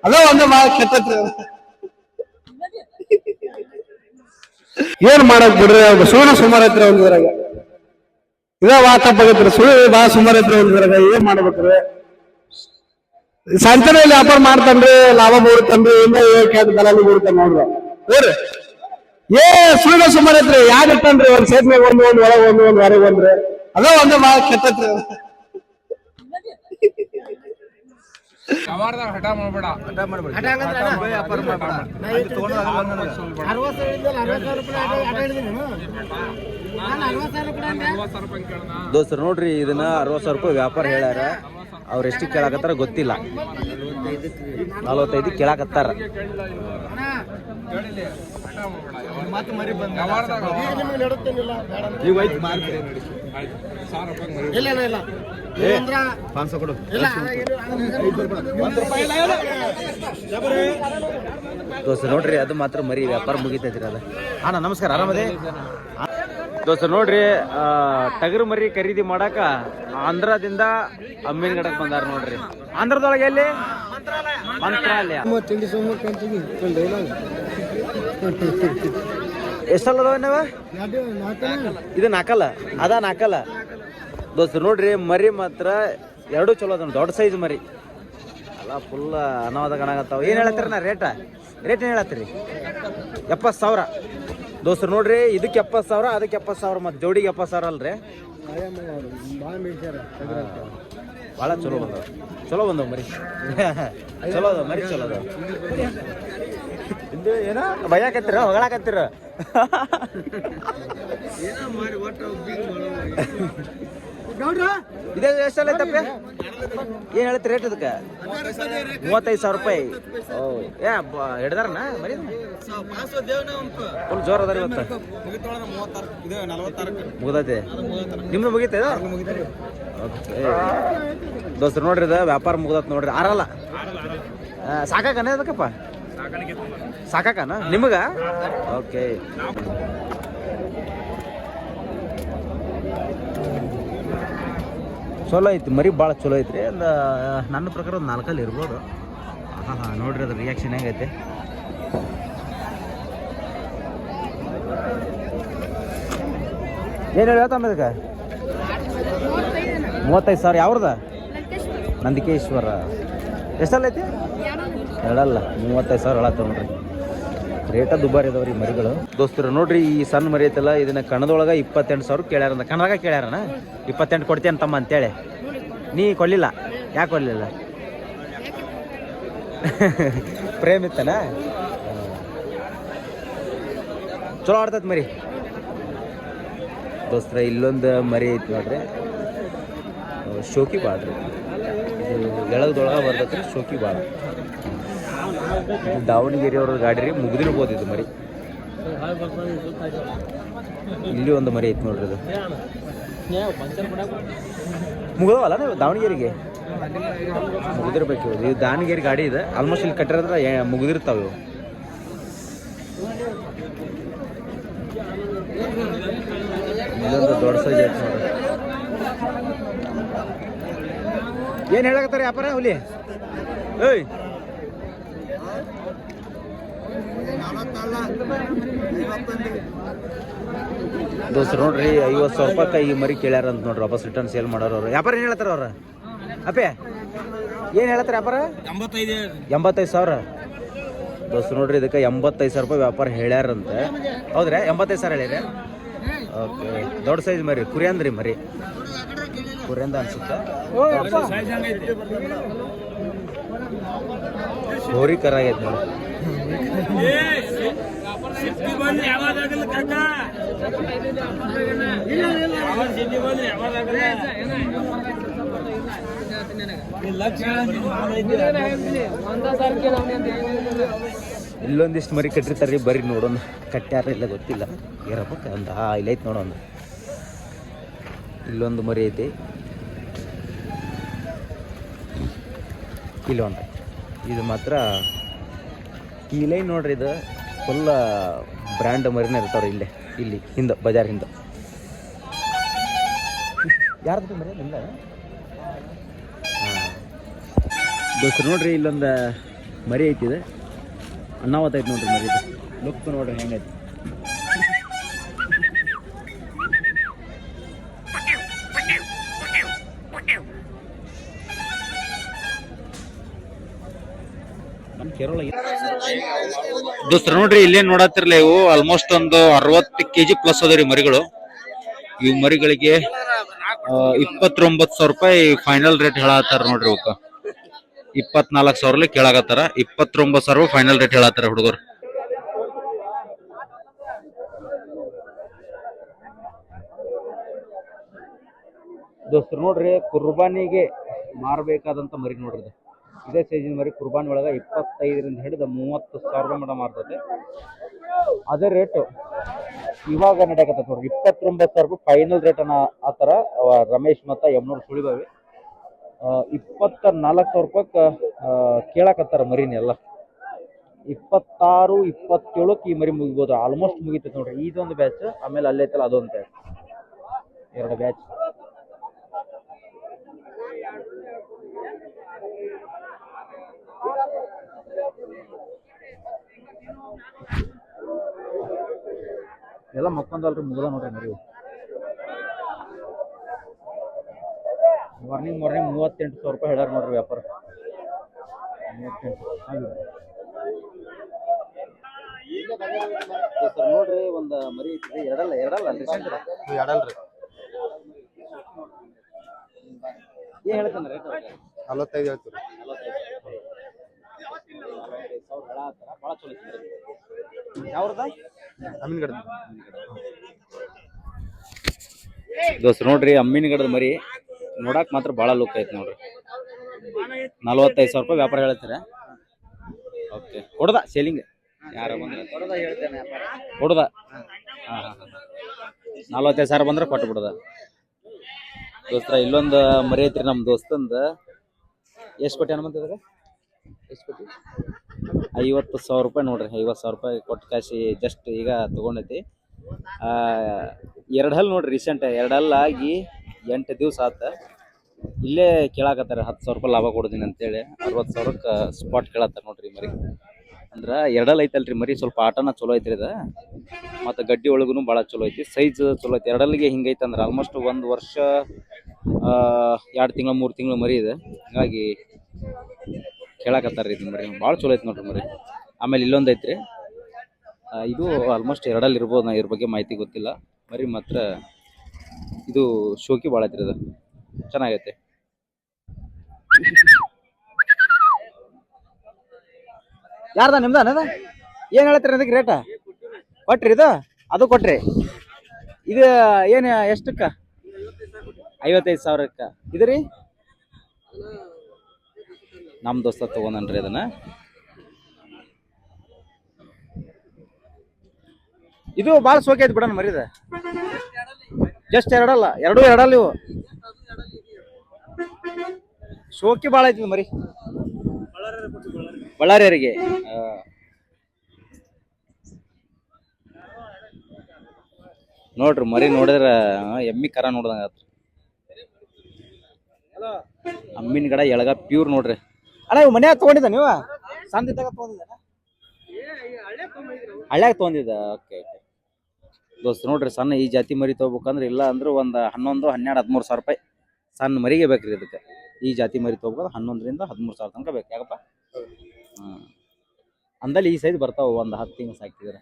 ಅದ ಒಂದು ಭಾಳ ಕೆಟ್ಟತ್ರಿ. ಏನ್ ಮಾಡಕ್ ಬಿಡ್ರಿ, ಅವ್ರು ಸುಳ್ಳು ಸುಮಾರು ಐತ್ರಿ ಒಂದ್ ಇದ್ರಾಗ. ಇದ ಭಾಳ ತಪ್ಪಾಗತ್ರಿ, ಸುಳ್ಳು ಭಾಳ ಸುಮಾರು ಐತ್ರಿ ಒಂದ್ ಇದ್ರಾಗ. ಏನ್ ಮಾಡ್ಬೇಕ್ರಿ? ಸಂಚನಲ್ಲಿ ವ್ಯಾಪಾರ ಮಾಡ್ತಾನ್ರಿ, ಲಾಭ ಮೂಡ್ತಾನ್ರಿ, ಇನ್ನ ಕೆಟ್ಟ ದಲಾಲಿ ಮೂಡ್ತಾನ ನೋಡ್ರಿ. ಹೋರಿ ಏ ಸುಳ್ಳು ಸುಮಾರು ಐತ್ರಿ. ಯಾರು ಇಟ್ಟನ್ರಿ ಒಂದ್ ಸೇತ್ನಾಗ ಒಂದ್ ಒಳಗ್ ಒಂದ್ ಹೊರಗೆ ಒಂದ್ರಿ. ಅದ ಒಂದು ಭಾಳ ಕೆಟ್ಟತ್ರಿ. ಹಠ ಮಾಡ್ಬೇಡ. ದೋಸ್ತರು ನೋಡ್ರಿ, ಇದನ್ನ 60,000 ರೂಪಾಯಿ ವ್ಯಾಪಾರ ಹೇಳ್ಯಾರ. ಅವ್ರ ಎಷ್ಟು ಕೇಳಾಕತ್ತಾರ ಗೊತ್ತಿಲ್ಲ. 45 ಕೇಳಾಕತ್ತಾರ. ದೋಸ್ತ ನೋಡ್ರಿ, ಅದು ಮಾತ್ರ ಮರಿ ವ್ಯಾಪಾರ ಮುಗಿತೈತ್ರಿ. ಅದ ಅಣ್ಣ ನಮಸ್ಕಾರ, ಆರಾಮದೇ ದೋಸ್ತ? ನೋಡ್ರಿ, ಟಗರು ಮರಿ ಖರೀದಿ ಮಾಡಾಕ ಆಂಧ್ರದಿಂದ ಅಮ್ಮಿನಗಡಕ್ ಬಂದಾರ ನೋಡ್ರಿ. ಆಂಧ್ರದೊಳಗೆ ಎಲ್ಲಿ? ಮಂತ್ರಾಲಯ. ಎಷ್ಟಲ್ಲದವ ನಾವ? ಇದು ನಾಕಲ್ಲ, ಅದ ನಾಕಲ್ಲ ದೋಸ್ತ. ನೋಡ್ರಿ ಮರಿ ಮಾತ್ರ ಎರಡು ಚಲೋ ಅದ, ದೊಡ್ಡ ಸೈಜ್ ಮರಿ ಅಲ್ಲ, ಫುಲ್ ಅನಾವದ ಕಾಣಾಗತ್ತಾವ. ಏನ್ ಹೇಳತ್ತೀರ ನಾ ರೇಟ್ ಏನ್ ಹೇಳತ್ತೀರಿ? 70,000 ದೋಸ್ತರು. ನೋಡ್ರಿ, ಇದಕ್ಕೆ 70,000, ಅದಕ್ಕೆ 70,000, ಮತ್ತೆ ಜೋಡಿಗೆ 70,000 ಅಲ್ರಿ. ಭಾಳ ಚಲೋ ಬಂದವ, ಚಲೋ ಬಂದವ ಮರಿ. ಚಲೋ ಅದ ಮರಿ, ಚಲೋ ಅದ. ಇದು ಏನ ಭಯಕತ್ತೀರ, ಹೊಗಳಾಕತ್ತೀರ? ಇದೇ ಎಷ್ಟಲ್ಲ ಐತಪ್ಪ? ಏನ್ ಹೇಳ್ತೀರಿ ರೇಟ್ ಇದಕ್ಕೆ? 35,000 ರೂಪಾಯಿ. ಓ ಏ ಹಿಡ್ದಾರನ ಮರಿ? ಫುಲ್ ಜೋರ್ ಅದಾರ ಇವತ್ತು. ಮುಗ್ದೈತೆ ನಿಮ್ದು? ಮುಗಿತ ದೋಸ್ತರು. ನೋಡ್ರಿ, ಇದು ವ್ಯಾಪಾರ ಮುಗ್ದತ್ ನೋಡ್ರಿ. ಆರಲ್ಲ ಸಾಕಾಕನ ಅದಕ್ಕಪ್ಪ? ಸಾಕಾಕನ ನಿಮಗ? ಓಕೆ. ಚಲೋ ಐತಿ ಮರಿ, ಭಾಳ ಚಲೋ ಐತ್ರಿ. ಒಂದು ನನ್ನ ಪ್ರಕಾರ ಒಂದು 4 ಇರ್ಬೋದು. ನೋಡ್ರಿ ಅದ್ರ ರಿಯಾಕ್ಷನ್ ಹೆಂಗೈತೆ. ಏನು ಹೇಳಿ ಹೇಳ್ತಾಮ ಇದಕ್ಕೆ? 35,000. ಯಾವ್ರದ? ನಂದಿಕೇಶ್ವರ. ಎಷ್ಟಲ್ಲ ಐತಿ? ಹೇಳಲ್ಲ, 35,000 ಹೇಳತ್ತ ನೋಡ್ರಿ. ರೇಟ ದುಬಾರಿ ಅದಾವ್ರಿ ಮರಿಗಳು ದೋಸ್ತರು. ನೋಡ್ರಿ, ಈ ಸಣ್ಣ ಮರಿ ಐತಲ್ಲ, ಇದನ್ನ ಕಣದೊಳಗ 28,000 ಕೇಳ್ಯಾರ. ಕಣದಾಗ ಕೇಳ್ಯಾರಣ 28 ಕೊಡ್ತೇನೆ ತಮ್ಮ ಅಂತೇಳಿ. ನೀ ಕೊಡ್ಲಿಲ್ಲ? ಯಾಕೆ ಕೊಡ್ಲಿಲ್ಲ? ಪ್ರೇಮ್ ಇತ್ತನ? ಚಲೋ ಆಡ್ತೈತಿ ಮರಿ ದೋಸ್ತರ. ಇಲ್ಲೊಂದು ಮರಿ ಐತಿ ನೋಡ್ರಿ, ಶೋಕಿ ಬಾಳ್ರಿ. ಇದು ಎಳಗದೊಳಗ ಬರ್ತೈತ್ರಿ, ಶೋಕಿ ಬಾಳ. ದಾವಣಗೆರೆ ಅವ್ರ ಗಾಡಿ ರೀ, ಮುಗಿದಿರ್ಬೋದು ಇದು ಮರಿ. ಇಲ್ಲಿ ಒಂದು ಮರಿ ಐತಿ ನೋಡ್ರಿ, ಇದು ಮುಗಿದವಲ್ಲ ನೀವು ದಾವಣಗೆರೆಗೆ? ಮುಗಿದಿರ್ಬೇಕು. ಇದು ದಾವಣಗೆರೆ ಗಾಡಿ ಇದೆ. ಆಲ್ಮೋಸ್ಟ್ ಇಲ್ಲಿ ಕಟ್ಟಿರೋದ್ರ ಮುಗಿದಿರ್ತಾವ ಇವು. ಇದೊಂದು ದೊಡ್ಡ ಸೈಜ್ ಐತಿ ನೋಡ್ರಿ. ಏನು ಹೇಳಕತ್ತಾರೆ ವ್ಯಾಪಾರ ಹುಲಿ? ಏಯ್ ದೋಸ್ರು ನೋಡ್ರಿ, 50,000 ರೂಪಾಯಿ ಈ ಮರಿ ಕೇಳ್ಯಾರ ಅಂತ ನೋಡ್ರಿ. ವಾಪಸ್ ರಿಟರ್ನ್ ಸೇಲ್ ಮಾಡೋರು. ಅವ್ರು ವ್ಯಾಪಾರ ಏನು ಹೇಳ್ತಾರ ಅವ್ರ? ಅಪ್ಪೆ ಏನು ಹೇಳ್ತಾರೆ ವ್ಯಾಪಾರ? 85,000 ದೋಸ್ರು. ನೋಡ್ರಿ, ಇದಕ್ಕೆ 85,000 ರೂಪಾಯಿ ವ್ಯಾಪಾರ ಹೇಳ್ಯಾರಂತೆ. ಹೌದ್ರಾ? 85,000 ಹೇಳ್ಯಾರ. ಓಕೆ. ದೊಡ್ಡ ಸೈಜ್ ಮರಿ, ಕುರಿಯಂದ್ರಿ ಮರಿ, ಕುರಿಯಂದ ಅನ್ಸುತ್ತೆ. ಹೋರಿ ಕರ ಆಗೈತೆ ನೋಡಿ. ಇಲ್ಲೊಂದಿಷ್ಟು ಮರಿ ಕಟ್ಟಿರ್ತಾರ್ರಿ, ಬರ್ರಿ ನೋಡೋಣ. ಕಟ್ಟ್ಯಾರ ಇಲ್ಲ ಗೊತ್ತಿಲ್ಲ, ಇರಬೇಕು. ಒಂದು ಇಲ್ಲೈತೆ ನೋಡೋಣ. ಇಲ್ಲೊಂದು ಮರಿ ಐತಿ, ಇಲ್ಲೊಂದು. ಇದು ಮಾತ್ರ ಈ ಲೈನ್ ನೋಡ್ರಿ, ಇದು ಫುಲ್ ಬ್ರ್ಯಾಂಡ್ ಮರಿನೇ ಇರ್ತಾವ್ರಿ. ಇಲ್ಲೇ ಇಲ್ಲಿ ಹಿಂದೆ ಬಜಾರ್ ಹಿಂದೆ. ಯಾರ್ದು ಮರಿ ನಿಮ್ದ? ದೋಸ್ತರು ನೋಡ್ರಿ, ಇಲ್ಲೊಂದು ಮರಿ ಐತಿದೆ ಅನ್ನಾವತ್ತೈತೆ ನೋಡ್ರಿ ಮರಿ ಲುಕ್ ನೋಡ್ರಿ ಹೆಂಗೈತಿ. ದೋಸ್ತರ ನೋಡ್ರಿ ಇಲ್ಲೇನ್ ನೋಡತ್ತಿರ್ಲ ಇವು ಆಲ್ಮೋಸ್ಟ್ ಒಂದು 60 kg ಪ್ಲಸ್ ಅದಾವ್ರಿ ಮರಿಗಳು. ಇವು ಮರಿಗಳಿಗೆ 29,000 ರೂಪಾಯಿ ಫೈನಲ್ ರೇಟ್ ಹೇಳತ್ತಾರ ನೋಡ್ರಿ. ಇವಕ್ಕ 24,000 ಕೇಳಾಕತ್ತಾರ. 29,000 ಫೈನಲ್ ರೇಟ್ ಹೇಳತ್ತಾರ ಹುಡುಗರು. ದೋಸ್ತರು ನೋಡ್ರಿ ಕುರ್ಬಾನಿಗೆ ಮಾರಬೇಕಾದಂತ ಮರಿ ನೋಡ್ರಿ. ಇದೇ ಸೈಜಿನ ಮರಿ ಕುರ್ಬಾನಿ ಒಳಗ 25ರಿಂದ ಹಿಡಿದು 30,000 ರೂಪಾಯಿ ಮಟ ಮಾರ್ತೈತೆ. ಅದೇ ರೇಟ್ ಇವಾಗ ನಡೆಯಕತ್ತ ನೋಡ್ರಿ 29,000 ರೂಪಾಯಿ ಫೈನಲ್ ರೇಟ್ ಅನ್ನ ಆತರ ರಮೇಶ್ ಮತ್ತ ಯಮನೂರ್ ಸುಳಿಬಾವಿ 24,000 ರೂಪಾಯಿ ಕೇಳಾಕತ್ತಾರ ಮರಿನೆಲ್ಲ. 26, 27ಕ್ಕೆ ಈ ಮರಿ ಮುಗಿಬೋದು. ಆಲ್ಮೋಸ್ಟ್ ಮುಗಿತೈತೆ ನೋಡ್ರಿ. ಇದೊಂದು ಬ್ಯಾಚ್, ಆಮೇಲೆ ಅಲ್ಲೈತಲ್ಲ ಅದೊಂದು ಬ್ಯಾಚ್, 2 ಬ್ಯಾಚ್. ಎಲ್ಲ ಮಕ್ಕೊಂದಲ್ರಿ ಮುಗ್ದ ನೋಡ್ರಿ ಮರಿ. ಮಾರ್ನಿಂಗ್ 38,000 ರೂಪಾಯಿ ಹೇಳ್ಯಾರ ನೋಡ್ರಿ ವ್ಯಾಪಾರ. 38 ನೋಡ್ರಿ ಒಂದು ಮರಿ ಐತ್ರಿ. ಎರಡಲ್ಲ ಅಲ್ರಿ ಎರಡಲ್ರಿ. ಏನ್ ಹೇಳ್ತಾನ ರೇಟ್? 45 ಹೇಳ್ತೀರಿ. 45,000 ಭಾಳ ಚಲೋ ಐತಿ. ಯಾವ್ರದ? ಅಮೀನ್ಗಡ. ದೋಸ್ತ ನೋಡ್ರಿ ಅಮ್ಮಿನಗಡದ ಮರಿ ನೋಡಕ್ ಮಾತ್ರ ಭಾಳ ಲುಕ್ ಐತಿ ನೋಡ್ರಿ. 45,000 ರೂಪಾಯಿ ವ್ಯಾಪಾರ ಹೇಳ್ತೀರ? ಓಕೆ, ಕೊಡದ ಸೇಲಿಂಗ್ ಯಾರ ಬಂದ್ರೆ ಕೊಡದ. ಹಾಂ 45,000 ಬಂದ್ರೆ ಕೊಟ್ಟು ಬಿಡದ. ದೋಸ್ತ ಇಲ್ಲೊಂದು ಮರಿ ಐತ್ರಿ ನಮ್ಮ ದೋಸ್ತಂದ. ಎಷ್ಟು ಕೊಟ್ಟಿ ಅನ್ಬಂತಿದ್ರೆ? ಎಷ್ಟು ಕೊಟ್ಟಿ? 50,000 ರೂಪಾಯಿ ನೋಡ್ರಿ. 50,000 ರೂಪಾಯಿ ಕೊಟ್ಟು ಕಾಸಿ ಜಸ್ಟ್ ಈಗ ತೊಗೊಂಡೈತಿ. 2 ಹಲ್ ನೋಡ್ರಿ, ರೀಸೆಂಟ್ 2 ಹಲ್ ಆಗಿ 8 ದಿವಸ ಆತ. ಇಲ್ಲೇ ಕೇಳಾಕತ್ತಾರೆ 10,000 ರೂಪಾಯಿ ಲಾಭ ಕೊಡ್ತೀನಿ ಅಂತೇಳಿ. 60,000ಕ್ಕೆ ಸ್ಪಾಟ್ ಕೇಳತ್ತಾರ ನೋಡ್ರಿ ಮರಿ. ಅಂದ್ರೆ 2 ಹಲ್ ಐತಲ್ರಿ ಮರಿ, ಸ್ವಲ್ಪ ಆಟನ ಚಲೋ ಐತ್ರಿ ಇದು. ಮತ್ತು ಗಡ್ಡಿ ಒಳಗೂ ಭಾಳ ಚಲೋ ಐತಿ, ಸೈಜ್ ಚಲೋ ಐತಿ. 2 ಹಲ್ಗೆ ಹಿಂಗೈತೆ ಅಂದ್ರೆ ಆಲ್ಮೋಸ್ಟ್ 1 ವರ್ಷ 2 ತಿಂಗಳು 3 ತಿಂಗಳು ಮರಿ ಇದೆ. ಹಾಗಾಗಿ ಕೇಳಾಕತ್ತಾರ ರೀ ಇದು ಮರಿ. ಭಾಳ ಚಲೋ ಐತಿ ನೋಡ್ರಿ ಮರಿ. ಆಮೇಲೆ ಇಲ್ಲೊಂದು ಐತ್ರಿ, ಇದು ಆಲ್ಮೋಸ್ಟ್ 2 ಹಲ್ ಇರ್ಬೋದು. ನಾ ಇದ್ರ ಬಗ್ಗೆ ಮಾಹಿತಿ ಗೊತ್ತಿಲ್ಲ. ಮರಿ ಮಾತ್ರ ಇದು ಶೋಕಿ ಭಾಳ ಐತ್ರಿ, ಅದು ಚೆನ್ನಾಗೈತೆ. ಯಾರ್ದ ನಿಮ್ದ ಅದ? ಏನು ಹೇಳ್ತೀರಿ ಅದಕ್ಕೆ ರೇಟ? ಕೊಟ್ರಿ ಇದು? ಅದು ಕೊಟ್ರಿ. ಇದು ಏನು ಎಷ್ಟಕ್ಕೆ? 55,000ಕ್ಕೆ. ಇದು ರೀ ನಮ್ಮ ದೋಸ್ತ ತೊಗೊಂಡನ್ರಿ ಅದನ್ನ. ಇದು ಭಾಳ ಸೋಕೆ ಐತಿ ಬಿಡೋಣ ಮರಿದ. ಜಸ್ಟ್ 2 ಅಲ್ಲ, 2 ಅಲ್ಲ ಇವು. ಶೋಕಿ ಭಾಳ ಐತಿ ಮರಿ, ಬಳ್ಳಾರಿಯವರಿಗೆ. ನೋಡ್ರಿ ಮರಿ ನೋಡಿದ್ರ ಎಮ್ಮಿ ಕರ ನೋಡ್ದಂಗ ಆತ್ರಿ. ಅಮ್ಮಿನ ಗಡ ಎಳಗ ಪ್ಯೂರ್ ನೋಡ್ರಿ. ಅಣ್ಣ ಇವು ಮನ್ಯಾಗ ತೊಗೊಂಡಿದ್ದ ನೀವು? ಸಂದಿದ್ದಾಗ ತೊಗೊಂಡಿದ್ದ? ಹಳ್ಳ್ಯಾಗ ತೊಗೊಂಡಿದ್ದ. ಓಕೆ ಓಕೆ ದೋಸ್ತ ನೋಡ್ರಿ, ಸಣ್ಣ ಈ ಜಾತಿ ಮರಿ ತೊಗೋಬೇಕಂದ್ರೆ ಇಲ್ಲ ಅಂದ್ರೆ ಒಂದು 11, 12, 13,000 ರೂಪಾಯಿ ಸಣ್ಣ ಮರಿಗೆ ಬೇಕ್ರಿ. ಇದಕ್ಕೆ ಈ ಜಾತಿ ಮರಿ ತೊಗೋಬೋದು 11ರಿಂದ 13,000 ತನಕ ಬೇಕು. ಯಾಕಪ್ಪ? ಅಂದಲ್ಲಿ ಈ ಸೈಜ್ ಬರ್ತಾವ ಒಂದು 10 ತಿಂಗಳು ಸಾಕಿದ್ರೆ.